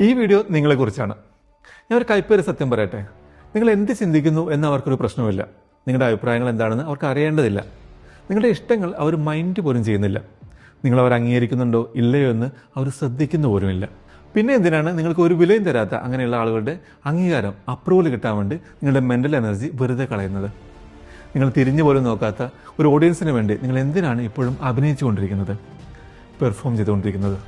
ഈ വീഡിയോ നിങ്ങളെക്കുറിച്ചാണ്. ഞാൻ ഒരു കൈപ്പേര് സത്യം പറയട്ടെ. നിങ്ങൾ എന്ത് ചിന്തിക്കുന്നു എന്ന് അവർക്കൊരു പ്രശ്നമില്ല. നിങ്ങളുടെ അഭിപ്രായങ്ങൾ എന്താണെന്ന് അവർക്ക് അറിയേണ്ടതില്ല. നിങ്ങളുടെ ഇഷ്ടങ്ങൾ അവർ മൈൻഡ് പോലും ചെയ്യുന്നില്ല. നിങ്ങൾ അവർ അംഗീകരിക്കുന്നുണ്ടോ ഇല്ലയോ എന്ന് അവർ ശ്രദ്ധിക്കുന്ന പോലുമില്ല. പിന്നെ എന്തിനാണ് നിങ്ങൾക്ക് ഒരു വിലയും തരാത്ത അങ്ങനെയുള്ള ആളുകളുടെ അംഗീകാരം, അപ്രൂവൽ കിട്ടാൻ വേണ്ടി നിങ്ങളുടെ മെൻ്റൽ എനർജി വെറുതെ കളയുന്നത്? നിങ്ങൾ തിരിഞ്ഞു പോലും നോക്കാത്ത ഒരു ഓഡിയൻസിന് വേണ്ടി നിങ്ങൾ എന്തിനാണ് ഇപ്പോഴും അഭിനയിച്ചുകൊണ്ടിരിക്കുന്നത്, പെർഫോം ചെയ്തുകൊണ്ടിരിക്കുന്നത്?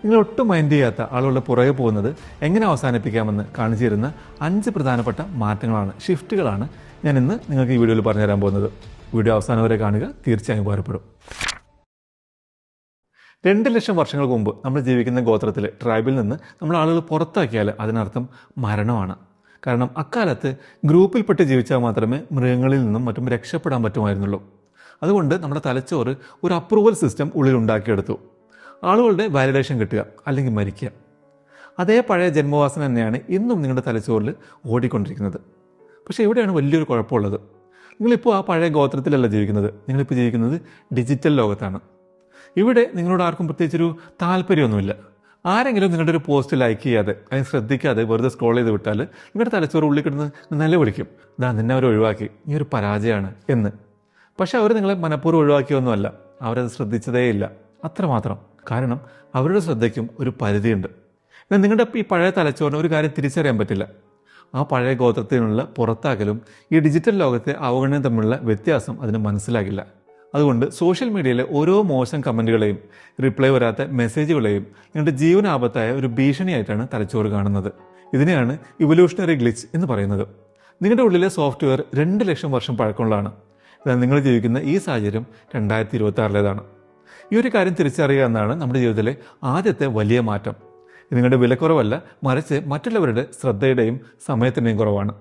നിങ്ങൾ ഒട്ടും മൈൻഡ് ചെയ്യാത്ത ആളുകളുടെ പുറകെ പോകുന്നത് എങ്ങനെ അവസാനിപ്പിക്കാമെന്ന് കാണിച്ചു തരുന്ന 5 പ്രധാനപ്പെട്ട മാറ്റങ്ങളാണ്, ഷിഫ്റ്റുകളാണ് ഞാൻ ഇന്ന് നിങ്ങൾക്ക് ഈ വീഡിയോയിൽ പറഞ്ഞുതരാൻ പോകുന്നത്. വീഡിയോ അവസാനം വരെ കാണുക, തീർച്ചയായും ഉപകാരപ്പെടും. 2 ലക്ഷം വർഷങ്ങൾക്ക് മുമ്പ് നമ്മൾ ജീവിക്കുന്ന ഗോത്രത്തിൽ, ട്രൈബിൽ നിന്ന് നമ്മൾ ആളുകൾ പുറത്താക്കിയാൽ അതിനർത്ഥം മരണമാണ്. കാരണം അക്കാലത്ത് ഗ്രൂപ്പിൽപ്പെട്ട് ജീവിച്ചാൽ മാത്രമേ മൃഗങ്ങളിൽ നിന്നും മറ്റും രക്ഷപ്പെടാൻ പറ്റുമായിരുന്നുള്ളൂ. അതുകൊണ്ട് നമ്മുടെ തലച്ചോറ് ഒരു അപ്രൂവൽ സിസ്റ്റം ഉള്ളിൽ ഉണ്ടാക്കിയെടുത്തു. ആളുകളുടെ വാലിഡേഷൻ കിട്ടുക അല്ലെങ്കിൽ മരിക്കുക. അതേ പഴയ ജന്മവാസന തന്നെയാണ് ഇന്നും നിങ്ങളുടെ തലച്ചോറിൽ ഓടിക്കൊണ്ടിരിക്കുന്നത്. പക്ഷേ ഇവിടെയാണ് വലിയൊരു കുഴപ്പമുള്ളത്. നിങ്ങളിപ്പോൾ ആ പഴയ ഗോത്രത്തിലല്ല ജീവിക്കുന്നത്. നിങ്ങളിപ്പോൾ ജീവിക്കുന്നത് ഡിജിറ്റൽ ലോകത്താണ്. ഇവിടെ നിങ്ങളോട് ആർക്കും പ്രത്യേകിച്ചൊരു താല്പര്യമൊന്നുമില്ല. ആരെങ്കിലും നിങ്ങളുടെ ഒരു പോസ്റ്റ് ലൈക്ക് ചെയ്യാതെ അതിന് ശ്രദ്ധിക്കാതെ വെറുതെ സ്ക്രോൾ ചെയ്ത് വിട്ടാൽ നിങ്ങളുടെ തലച്ചോറ് ഉള്ളിൽ കിടന്ന് നിലവിളിക്കും, ഇതാ നിന്നെ അവർ ഒഴിവാക്കി, നീ ഒരു പരാജയമാണ് എന്ന്. പക്ഷെ അവർ നിങ്ങളെ മനഃപൂർവ്വം ഒഴിവാക്കിയൊന്നുമല്ല, അവരത് ശ്രദ്ധിച്ചതേയില്ല, അത്രമാത്രം. കാരണം അവരുടെ ശ്രദ്ധയ്ക്കും ഒരു പരിധിയുണ്ട്. എന്നാൽ നിങ്ങളുടെ ഈ പഴയ തലച്ചോറിന് ഒരു കാര്യം തിരിച്ചറിയാൻ പറ്റില്ല. ആ പഴയ ഗോത്രത്തിനുള്ള പുറത്താക്കലും ഈ ഡിജിറ്റൽ ലോകത്തെ അവഗണനയും തമ്മിലുള്ള വ്യത്യാസം അതിന് മനസ്സിലാകില്ല. അതുകൊണ്ട് സോഷ്യൽ മീഡിയയിലെ ഓരോ മോശം കമൻറ്റുകളെയും റിപ്ലൈ വരാത്ത മെസ്സേജുകളെയും നിങ്ങളുടെ ജീവനാപത്തായ ഒരു ഭീഷണിയായിട്ടാണ് തലച്ചോറ് കാണുന്നത്. ഇതിനെയാണ് ഇവല്യൂഷണറി ഗ്ലിച്ച് എന്ന് പറയുന്നത്. നിങ്ങളുടെ ഉള്ളിലെ സോഫ്റ്റ്വെയർ 2 ലക്ഷം വർഷം പഴക്കമുള്ളതാണ്. എന്നാൽ നിങ്ങൾ ജീവിക്കുന്ന ഈ സാഹചര്യം 2026-ലേതാണ്. ഈ ഒരു കാര്യം തിരിച്ചറിയുക എന്നാണ് നമ്മുടെ ജീവിതത്തിലെ ആദ്യത്തെ വലിയ മാറ്റം. ഇത് നിങ്ങളുടെ വിലക്കുറവല്ല, മറിച്ച് മറ്റുള്ളവരുടെ ശ്രദ്ധയുടെയും സമയത്തിൻ്റെയും കുറവാണ്.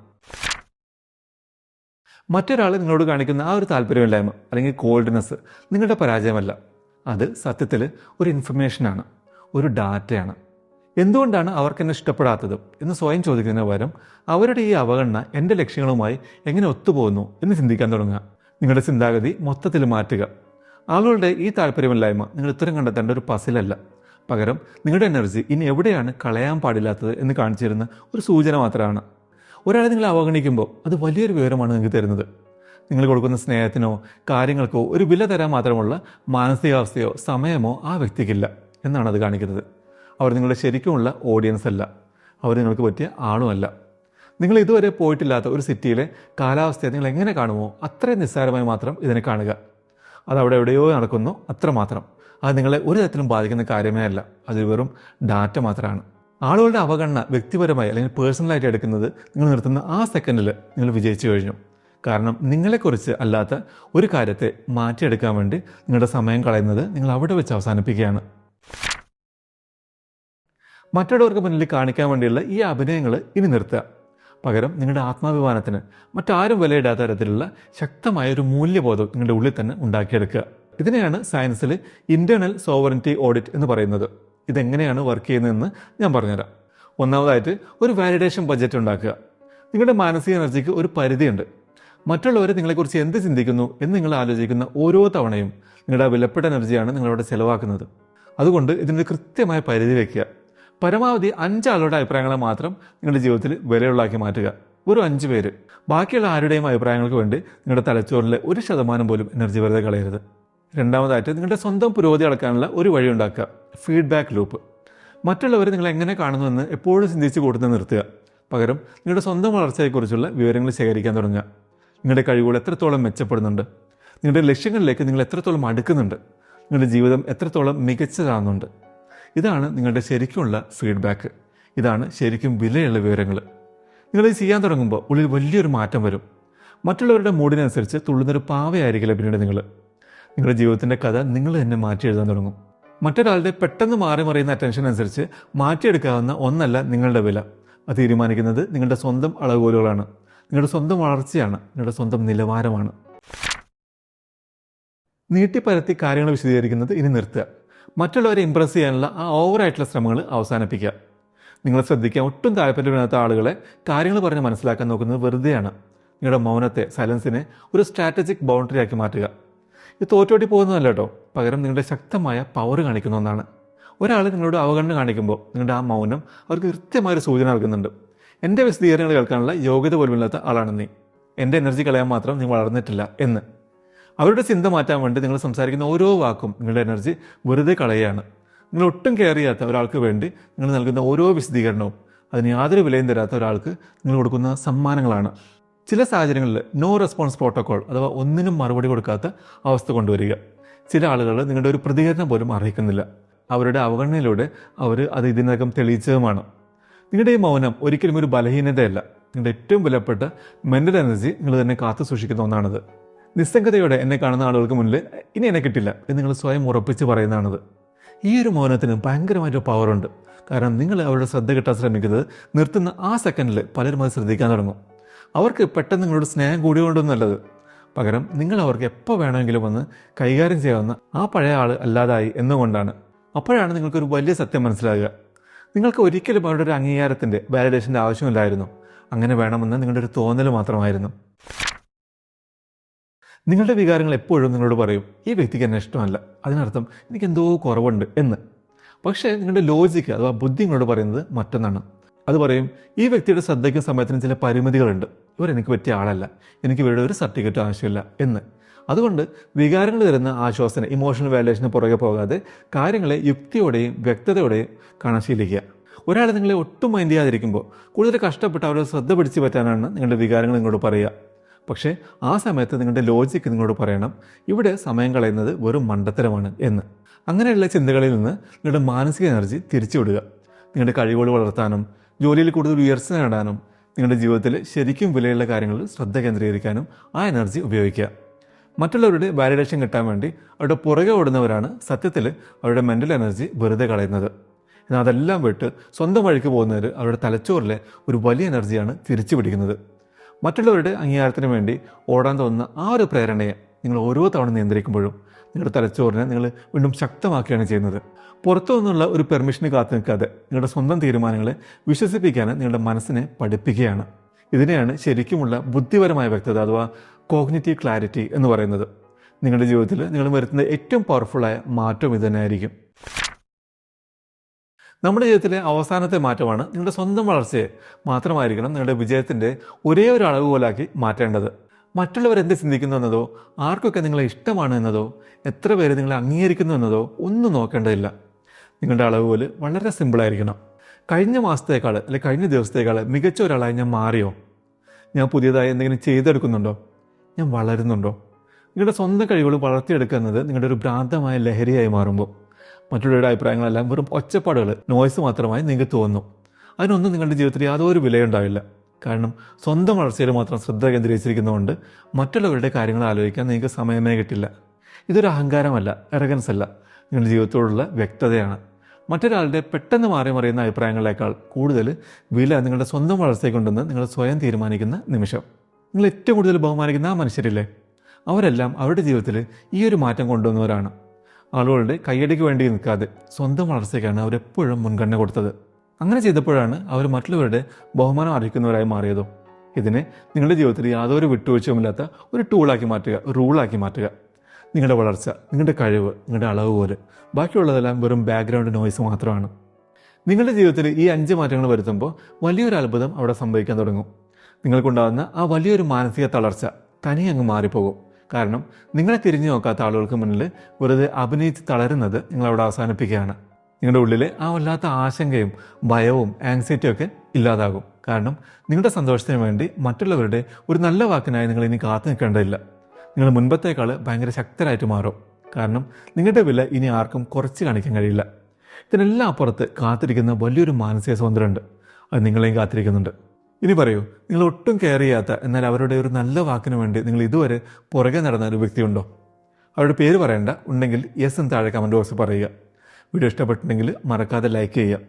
മറ്റൊരാൾ നിങ്ങളോട് കാണിക്കുന്ന ആ ഒരു താല്പര്യമില്ലായ്മ അല്ലെങ്കിൽ കോൾഡ്നെസ് നിങ്ങളുടെ പരാജയമല്ല. അത് സത്യത്തിൽ ഒരു ഇൻഫർമേഷനാണ്, ഒരു ഡാറ്റയാണ്. എന്തുകൊണ്ടാണ് അവർക്കെന്നെ ഇഷ്ടപ്പെടാത്തത് എന്ന് സ്വയം ചോദിക്കുന്നതിന് പകരം അവരുടെ ഈ അവഗണന എൻ്റെ ലക്ഷ്യങ്ങളുമായി എങ്ങനെ ഒത്തുപോകുന്നു എന്ന് ചിന്തിക്കാൻ തുടങ്ങുക. നിങ്ങളുടെ ചിന്താഗതി മൊത്തത്തിൽ മാറ്റുക. ആളുകളുടെ ഈ താല്പര്യമില്ലായ്മ നിങ്ങൾ ഉത്തരം കണ്ടെത്തേണ്ട ഒരു പസിലല്ല, പകരം നിങ്ങളുടെ എനർജി ഇനി എവിടെയാണ് കളയാൻ പാടില്ലാത്തത് എന്ന് കാണിച്ചു തരുന്ന ഒരു സൂചന മാത്രമാണ്. ഒരാളെ നിങ്ങൾ അവഗണിക്കുമ്പോൾ അത് വലിയൊരു വിവരമാണ് നിങ്ങൾക്ക് തരുന്നത്. നിങ്ങൾ കൊടുക്കുന്ന സ്നേഹത്തിനോ കാര്യങ്ങൾക്കോ ഒരു വില തരാൻ മാത്രമുള്ള മാനസികാവസ്ഥയോ സമയമോ ആ വ്യക്തിക്കില്ല എന്നാണ് അത് കാണിക്കുന്നത്. അവർ നിങ്ങളുടെ ശരിക്കുമുള്ള ഓഡിയൻസ് അല്ല, അവർ നിങ്ങൾക്ക് പറ്റിയ ആളുമല്ല. നിങ്ങൾ ഇതുവരെ പോയിട്ടില്ലാത്ത ഒരു സിറ്റിയിലെ കാലാവസ്ഥയെ നിങ്ങൾ എങ്ങനെ കാണുമോ അത്രയും നിസ്സാരമായി മാത്രം ഇതിനെ കാണുക. അതവിടെ എവിടെയോ നടക്കുന്നു, അത്രമാത്രം. അത് നിങ്ങളെ ഒരു തരത്തിലും ബാധിക്കുന്ന കാര്യമേ അല്ല, അത് വെറും ഡാറ്റ മാത്രമാണ്. ആളുകളുടെ അവഗണന വ്യക്തിപരമായി അല്ലെങ്കിൽ പേഴ്സണലായിട്ട് എടുക്കുന്നത് നിങ്ങൾ നിർത്തുന്ന ആ സെക്കൻഡിൽ നിങ്ങൾ വിജയിച്ചു കഴിഞ്ഞു. കാരണം നിങ്ങളെക്കുറിച്ച് അല്ലാത്ത ഒരു കാര്യത്തെ മാറ്റിയെടുക്കാൻ വേണ്ടി നിങ്ങളുടെ സമയം കളയുന്നത് നിങ്ങൾ അവിടെ വെച്ച് അവസാനിപ്പിക്കുകയാണ്. മറ്റുള്ളവർക്ക് മുന്നിൽ കാണിക്കാൻ വേണ്ടിയുള്ള ഈ അഭിനയങ്ങൾ ഇനി നിർത്തുക. പകരം നിങ്ങളുടെ ആത്മാഭിമാനത്തിന് മറ്റാരും വിലയിടാത്ത തരത്തിലുള്ള ശക്തമായ ഒരു മൂല്യബോധം നിങ്ങളുടെ ഉള്ളിൽ തന്നെ ഉണ്ടാക്കിയെടുക്കുക. ഇതിനെയാണ് സയൻസിൽ ഇന്റേണൽ സോവറിറ്റി ഓഡിറ്റ് എന്ന് പറയുന്നത്. ഇതെങ്ങനെയാണ് വർക്ക് ചെയ്യുന്നതെന്ന് ഞാൻ പറഞ്ഞുതരാം. ഒന്നാമതായിട്ട് ഒരു വാലിഡേഷൻ ബഡ്ജറ്റ് ഉണ്ടാക്കുക. നിങ്ങളുടെ മാനസിക എനർജിക്ക് ഒരു പരിധിയുണ്ട്. മറ്റുള്ളവർ നിങ്ങളെക്കുറിച്ച് എന്ത് ചിന്തിക്കുന്നു എന്ന് നിങ്ങൾ ആലോചിക്കുന്ന ഓരോ തവണയും നിങ്ങളുടെ വിലപ്പെട്ട എനർജിയാണ് നിങ്ങളവിടെ ചിലവാക്കുന്നത്. അതുകൊണ്ട് ഇതിനൊരു കൃത്യമായ പരിധി വയ്ക്കുക. പരമാവധി 5 ആളുകളുടെ അഭിപ്രായങ്ങളെ മാത്രം നിങ്ങളുടെ ജീവിതത്തിൽ വിലയുള്ളാക്കി മാറ്റുക. ഒരു 5 പേര്. ബാക്കിയുള്ള ആരുടെയും അഭിപ്രായങ്ങൾക്ക് വേണ്ടി നിങ്ങളുടെ തലച്ചോറിലെ 1% പോലും എനർജി വെറുതെ കളയരുത്. രണ്ടാമതായിട്ട് നിങ്ങളുടെ സ്വന്തം പുരോഗതി അളക്കാനുള്ള ഒരു വഴി ഉണ്ടാക്കുക, ഫീഡ്ബാക്ക് ലൂപ്പ്. മറ്റുള്ളവർ നിങ്ങൾ എങ്ങനെ കാണുന്നുവെന്ന് എപ്പോഴും ചിന്തിച്ച് കൂട്ടുന്നത് നിർത്തുക. പകരം നിങ്ങളുടെ സ്വന്തം വളർച്ചയെക്കുറിച്ചുള്ള വിവരങ്ങൾ ശേഖരിക്കാൻ തുടങ്ങുക. നിങ്ങളുടെ കഴിവുകൾ എത്രത്തോളം മെച്ചപ്പെടുന്നുണ്ട്, നിങ്ങളുടെ ലക്ഷ്യങ്ങളിലേക്ക് നിങ്ങൾ എത്രത്തോളം അടുക്കുന്നുണ്ട്, നിങ്ങളുടെ ജീവിതം എത്രത്തോളം മികച്ചതാകുന്നുണ്ട്. ഇതാണ് നിങ്ങളുടെ ശരിക്കുമുള്ള ഫീഡ്ബാക്ക്. ഇതാണ് ശരിക്കും വിലയുള്ള വിവരങ്ങൾ. നിങ്ങളിത് ചെയ്യാൻ തുടങ്ങുമ്പോൾ ഉള്ളിൽ വലിയൊരു മാറ്റം വരും. മറ്റുള്ളവരുടെ മൂഡിനനുസരിച്ച് തുള്ളുന്നൊരു പാവയായിരിക്കില്ല പിന്നീട് നിങ്ങളുടെ ജീവിതത്തിൻ്റെ കഥ നിങ്ങൾ തന്നെ മാറ്റി എഴുതാൻ തുടങ്ങും. മറ്റൊരാളുടെ പെട്ടെന്ന് മാറി മറിയുന്ന അറ്റൻഷൻ അനുസരിച്ച് മാറ്റിയെടുക്കാവുന്ന ഒന്നല്ല നിങ്ങളുടെ വില. അത് തീരുമാനിക്കുന്നത് നിങ്ങളുടെ സ്വന്തം അളവുകോലുകളാണ്, നിങ്ങളുടെ സ്വന്തം വളർച്ചയാണ്, നിങ്ങളുടെ സ്വന്തം നിലവാരമാണ്. നീട്ടിപ്പരത്തി കാര്യങ്ങൾ വിശദീകരിക്കുന്നത് ഇനി നിർത്തുക. മറ്റുള്ളവരെ ഇംപ്രസ് ചെയ്യാനുള്ള ആ ഓവറായിട്ടുള്ള ശ്രമങ്ങൾ അവസാനിപ്പിക്കുക. നിങ്ങളെ ശ്രദ്ധിക്കാൻ ഒട്ടും താല്പര്യമില്ലാത്ത ആളുകളെ കാര്യങ്ങൾ പറഞ്ഞ് മനസ്സിലാക്കാൻ നോക്കുന്നത് വെറുതെയാണ്. നിങ്ങളുടെ മൗനത്തെ, സൈലൻസിനെ ഒരു സ്ട്രാറ്റജിക് ബൗണ്ടറി ആക്കി മാറ്റുക. ഇത് തോറ്റോട്ടി പോകുന്നതല്ല കേട്ടോ, പകരം നിങ്ങളുടെ ശക്തമായ പവർ കാണിക്കുന്ന ഒന്നാണ്. ഒരാൾ നിങ്ങളോട് അവഗണന കാണിക്കുമ്പോൾ നിങ്ങളുടെ ആ മൗനം അവർക്ക് കൃത്യമായൊരു സൂചന നൽകുന്നുണ്ട്. എൻ്റെ വിശദീകരണങ്ങൾ കേൾക്കാനുള്ള യോഗ്യത പോലുമില്ലാത്ത ആളാണ് നീ, എൻ്റെ എനർജി കളയാൻ മാത്രം നീ വളർന്നിട്ടില്ല എന്ന്. അവരുടെ ചിന്ത മാറ്റാൻ വേണ്ടി നിങ്ങൾ സംസാരിക്കുന്ന ഓരോ വാക്കും നിങ്ങളുടെ എനർജി വെറുതെ കളയുകയാണ്. നിങ്ങൾ ഒട്ടും കെയർ ചെയ്യാത്ത ഒരാൾക്ക് വേണ്ടി നിങ്ങൾ നൽകുന്ന ഓരോ വിശദീകരണവും അതിന് യാതൊരു വിലയും തരാത്ത ഒരാൾക്ക് നിങ്ങൾ കൊടുക്കുന്ന സമ്മാനങ്ങളാണ്. ചില സാഹചര്യങ്ങളിൽ നോ റെസ്പോൺസ് പ്രോട്ടോകോൾ അഥവാ ഒന്നിനും മറുപടി കൊടുക്കാത്ത അവസ്ഥ കൊണ്ടുവരിക. ചില ആളുകൾ നിങ്ങളുടെ ഒരു പ്രതികരണം പോലും അർഹിക്കുന്നില്ല. അവരുടെ അവഗണനയിലൂടെ അവർ അത് ഇതിനകം തെളിയിച്ചതുമാണ്. നിങ്ങളുടെ ഈ മൗനം ഒരിക്കലും ഒരു ബലഹീനതയല്ല. നിങ്ങളുടെ ഏറ്റവും വിലപ്പെട്ട മെൻ്റൽ എനർജി നിങ്ങൾ തന്നെ കാത്തു സൂക്ഷിക്കുന്ന ഒന്നാണത്. നിസ്സംഗതയോടെ എന്നെ കാണുന്ന ആളുകൾക്ക് മുന്നിൽ ഇനി എന്നെ കിട്ടില്ല എന്ന് നിങ്ങൾ സ്വയം ഉറപ്പിച്ച് പറയുന്നതാണത്. ഈ ഒരു മൗനത്തിന് ഭയങ്കരമായിട്ടൊരു പവറുണ്ട്. കാരണം നിങ്ങൾ അവരുടെ ശ്രദ്ധ കിട്ടാൻ ശ്രമിക്കുന്നത് നിർത്തുന്ന ആ സെക്കൻഡിൽ പലരും അത് ശ്രദ്ധിക്കാൻ തുടങ്ങും. അവർക്ക് പെട്ടെന്ന് നിങ്ങളോട് സ്നേഹം കൂടിയോണ്ടൊന്നുമല്ലത്, പകരം നിങ്ങൾ അവർക്ക് എപ്പോൾ വേണമെങ്കിലും വന്ന് കൈകാര്യം ചെയ്യാവുന്ന ആ പഴയ ആൾ അല്ലാതായി എന്നുകൊണ്ടാണ്. അപ്പോഴാണ് നിങ്ങൾക്കൊരു വലിയ സത്യം മനസ്സിലാകുക. നിങ്ങൾക്ക് ഒരിക്കലും അവരുടെ ഒരു അംഗീകാരത്തിൻ്റെ വാലിഡേഷൻ്റെ ആവശ്യമില്ലായിരുന്നു. അങ്ങനെ വേണമെന്ന് നിങ്ങളുടെ ഒരു തോന്നൽ മാത്രമായിരുന്നു. നിങ്ങളുടെ വികാരങ്ങൾ എപ്പോഴും നിങ്ങളോട് പറയും, ഈ വ്യക്തിക്ക് എന്നെ ഇഷ്ടമല്ല, അതിനർത്ഥം എനിക്കെന്തോ കുറവുണ്ട് എന്ന്. പക്ഷേ നിങ്ങളുടെ ലോജിക്ക് അഥവാ ബുദ്ധി നിങ്ങളോട് പറയുന്നത് മറ്റൊന്നാണ്. അത് പറയും, ഈ വ്യക്തിയുടെ ശ്രദ്ധയ്ക്കും സമയത്തിനും ചില പരിമിതികളുണ്ട്, ഇവരെനിക്ക് പറ്റിയ ആളല്ല, എനിക്ക് ഇവരുടെ ഒരു സർട്ടിഫിക്കറ്റ് ആവശ്യമില്ല എന്ന്. അതുകൊണ്ട് വികാരങ്ങൾ തരുന്ന ആശ്വാസന ഇമോഷണൽ വാലിഡേഷന് പുറകെ പോകാതെ കാര്യങ്ങളെ യുക്തിയോടെയും വ്യക്തതയോടെയും കാണാൻ ശീലിക്കുക. ഒരാൾ നിങ്ങളെ ഒട്ടും മൈൻഡ് ചെയ്യാതിരിക്കുമ്പോൾ കൂടുതൽ കഷ്ടപ്പെട്ട് അവരെ ശ്രദ്ധ പിടിച്ചു പറ്റാനാണ് നിങ്ങളുടെ വികാരങ്ങൾ നിങ്ങളോട് പറയുക. പക്ഷേ ആ സമയത്ത് നിങ്ങളുടെ ലോജിക്ക് നിങ്ങളോട് പറയണം, ഇവിടെ സമയം കളയുന്നത് വെറും മണ്ടത്തരമാണ് എന്ന്. അങ്ങനെയുള്ള ചിന്തകളിൽ നിന്ന് നിങ്ങളുടെ മാനസിക എനർജി തിരിച്ചുവിടുക. നിങ്ങളുടെ കഴിവുകൾ വളർത്താനും ജോലിയിൽ കൂടുതൽ ഉയർച്ച നേടാനും നിങ്ങളുടെ ജീവിതത്തിൽ ശരിക്കും വിലയുള്ള കാര്യങ്ങളിൽ ശ്രദ്ധ കേന്ദ്രീകരിക്കാനും ആ എനർജി ഉപയോഗിക്കുക. മറ്റുള്ളവരുടെ വാലിഡേഷൻ കിട്ടാൻ വേണ്ടി അവരുടെ പുറകെ ഓടുന്നവരാണ് സത്യത്തിൽ അവരുടെ മെൻ്റൽ എനർജി വെറുതെ കളയുന്നത്. എന്നാൽ അതെല്ലാം വിട്ട് സ്വന്തം വഴിക്ക് പോകുന്നവർ അവരുടെ തലച്ചോറിലെ ഒരു വലിയ എനർജിയാണ് തിരിച്ചു പിടിക്കുന്നത്. മറ്റുള്ളവരുടെ അംഗീകാരത്തിന് വേണ്ടി ഓടാൻ തോന്നുന്ന ആ ഒരു പ്രേരണയെ നിങ്ങൾ ഓരോ തവണ നിയന്ത്രിക്കുമ്പോഴും നിങ്ങളുടെ തലച്ചോറിനെ നിങ്ങൾ വീണ്ടും ശക്തമാക്കുകയാണ് ചെയ്യുന്നത്. പുറത്തു നിന്നുള്ള ഒരു പെർമിഷന് കാത്തു നിൽക്കാതെ നിങ്ങളുടെ സ്വന്തം തീരുമാനങ്ങളെ വിശ്വസിപ്പിക്കാൻ നിങ്ങളുടെ മനസ്സിനെ പഠിപ്പിക്കുകയാണ്. ഇതിനെയാണ് ശരിക്കുമുള്ള ബുദ്ധിപരമായ വ്യക്തത അഥവാ കോഗ്നിറ്റീവ് ക്ലാരിറ്റി എന്ന് പറയുന്നത്. നിങ്ങളുടെ ജീവിതത്തിൽ നിങ്ങൾ വരുത്തുന്ന ഏറ്റവും പവർഫുള്ളായ മാറ്റം ഇത് തന്നെയായിരിക്കും. നമ്മുടെ ജീവിതത്തിലെ അവസാനത്തെ മാറ്റമാണ് നിങ്ങളുടെ സ്വന്തം വളർച്ചയെ മാത്രമായിരിക്കണം നിങ്ങളുടെ വിജയത്തിൻ്റെ ഒരേ ഒരു അളവ് പോലാക്കി മാറ്റേണ്ടത്. മറ്റുള്ളവർ എന്ത് ചിന്തിക്കുന്നു എന്നതോ ആർക്കൊക്കെ നിങ്ങളെ ഇഷ്ടമാണ് എന്നതോ എത്ര പേര് നിങ്ങളെ അംഗീകരിക്കുന്നു എന്നതോ ഒന്നും നോക്കേണ്ടതില്ല. നിങ്ങളുടെ അളവുകോല് വളരെ സിമ്പിളായിരിക്കണം. കഴിഞ്ഞ മാസത്തേക്കാൾ അല്ലെങ്കിൽ കഴിഞ്ഞ ദിവസത്തേക്കാൾ മികച്ച ഒരാളായി ഞാൻ മാറിയോ? ഞാൻ പുതിയതായി എന്തെങ്കിലും ചെയ്തെടുക്കുന്നുണ്ടോ? ഞാൻ വളരുന്നുണ്ടോ? നിങ്ങളുടെ സ്വന്തം കഴിവുകൾ വളർത്തിയെടുക്കുന്നത് നിങ്ങളുടെ ഒരു ഭ്രാന്തമായ ലഹരിയായി മാറുമ്പോൾ മറ്റുള്ളവരുടെ അഭിപ്രായങ്ങളെല്ലാം വെറും ഒച്ചപ്പാടുകൾ, നോയ്സ് മാത്രമായി നിങ്ങൾക്ക് തോന്നും. അതിനൊന്നും നിങ്ങളുടെ ജീവിതത്തിൽ യാതൊരു വിലയുണ്ടാവില്ല. കാരണം സ്വന്തം വളർച്ചയിൽ മാത്രം ശ്രദ്ധ കേന്ദ്രീകരിച്ചിരിക്കുന്നതുകൊണ്ട് മറ്റുള്ളവരുടെ കാര്യങ്ങൾ ആലോചിക്കാൻ നിങ്ങൾക്ക് സമയമേ കിട്ടില്ല. ഇതൊരു അഹങ്കാരമല്ല, എറഗൻസ് അല്ല, നിങ്ങളുടെ ജീവിതത്തോടുള്ള വ്യക്തതയാണ്. മറ്റൊരാളുടെ പെട്ടെന്ന് മാറി മറിയുന്ന അഭിപ്രായങ്ങളെക്കാൾ കൂടുതൽ വില നിങ്ങളുടെ സ്വന്തം വളർച്ചയ്ക്കുണ്ടെന്ന് നിങ്ങൾ സ്വയം തീരുമാനിക്കുന്ന നിമിഷം. നിങ്ങൾ ഏറ്റവും കൂടുതൽ ബഹുമാനിക്കുന്ന ആ മനുഷ്യരില്ലേ, അവരെല്ലാം അവരുടെ ജീവിതത്തിൽ ഈ ഒരു മാറ്റം കൊണ്ടുവന്നവരാണ്. ആളുകളുടെ കയ്യടിക്ക് വേണ്ടി നിൽക്കാതെ സ്വന്തം വളർച്ചയ്ക്കാണ് അവരെപ്പോഴും മുൻഗണന കൊടുത്തത്. അങ്ങനെ ചെയ്തപ്പോഴാണ് അവർ മറ്റുള്ളവരുടെ ബഹുമാനം അർഹിക്കുന്നവരായി മാറിയതും. ഇതിനെ നിങ്ങളുടെ ജീവിതത്തിൽ യാതൊരു വിട്ടുവീഴ്ചയുമില്ലാത്ത ഒരു ടൂളാക്കി മാറ്റുക, റൂളാക്കി മാറ്റുക. നിങ്ങളുടെ വളർച്ച, നിങ്ങളുടെ കഴിവ്, നിങ്ങളുടെ അളവ് പോലെ ബാക്കിയുള്ളതെല്ലാം വെറും ബാക്ക്ഗ്രൗണ്ട് നോയ്സ് മാത്രമാണ്. നിങ്ങളുടെ ജീവിതത്തിൽ ഈ 5 മാറ്റങ്ങൾ വരുത്തുമ്പോൾ വലിയൊരു അത്ഭുതം അവിടെ സംഭവിക്കാൻ തുടങ്ങും. നിങ്ങൾക്കുണ്ടാകുന്ന ആ വലിയൊരു മാനസിക തളർച്ച തനിയെ അങ്ങ് മാറിപ്പോകും. കാരണം നിങ്ങളെ തിരിഞ്ഞു നോക്കാത്ത ആളുകൾക്ക് മുന്നിൽ വെറുതെ അഭിനയിച്ച് തളരുന്നത് നിങ്ങളവിടെ അവസാനിപ്പിക്കുകയാണ്. നിങ്ങളുടെ ഉള്ളിലെ ആ വല്ലാത്ത ആശങ്കയും ഭയവും ആങ്സൈറ്റിയും ഒക്കെ ഇല്ലാതാകും. കാരണം നിങ്ങളുടെ സന്തോഷത്തിന് വേണ്ടി മറ്റുള്ളവരുടെ ഒരു നല്ല വാക്കിനായി നിങ്ങൾ ഇനി കാത്തു നിൽക്കേണ്ടതില്ല. നിങ്ങൾ മുൻപത്തേക്കാൾ ഭയങ്കര ശക്തരായിട്ട് മാറും. കാരണം നിങ്ങളുടെ വില ഇനി ആർക്കും കുറച്ച് കാണിക്കാൻ കഴിയില്ല. ഇതിനെല്ലാം അപ്പുറത്ത് കാത്തിരിക്കുന്ന വലിയൊരു മാനസിക സ്വാതന്ത്ര്യമുണ്ട്. അത് നിങ്ങളെയും കാത്തിരിക്കുന്നുണ്ട്. ഇനി പറയൂ, നിങ്ങൾ ഒട്ടും കെയർ ചെയ്യാത്ത എന്നാൽ അവരുടെ ഒരു നല്ല വാക്കിന് വേണ്ടി നിങ്ങൾ ഇതുവരെ പുറകെ നടന്ന ഒരു വ്യക്തിയുണ്ടോ? അവരുടെ പേര് പറയേണ്ട, ഉണ്ടെങ്കിൽ യെസ് എന്ന് താഴെ കമൻറ്റ് ബോക്സിൽ പറയുക. വീഡിയോ ഇഷ്ടപ്പെട്ടിട്ടുണ്ടെങ്കിൽ മറക്കാതെ ലൈക്ക് ചെയ്യുക.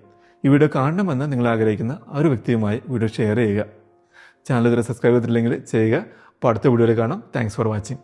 ഈ വീഡിയോ കാണണമെന്ന് നിങ്ങൾ ആഗ്രഹിക്കുന്ന ആ ഒരു വ്യക്തിയുമായി വീഡിയോ ഷെയർ ചെയ്യുക. ചാനൽ ഇതുവരെ സബ്സ്ക്രൈബ് ചെയ്തിട്ടില്ലെങ്കിൽ ചെയ്യുക. അപ്പോൾ അടുത്ത വീഡിയോയിൽ കാണാം. Thanks for watching.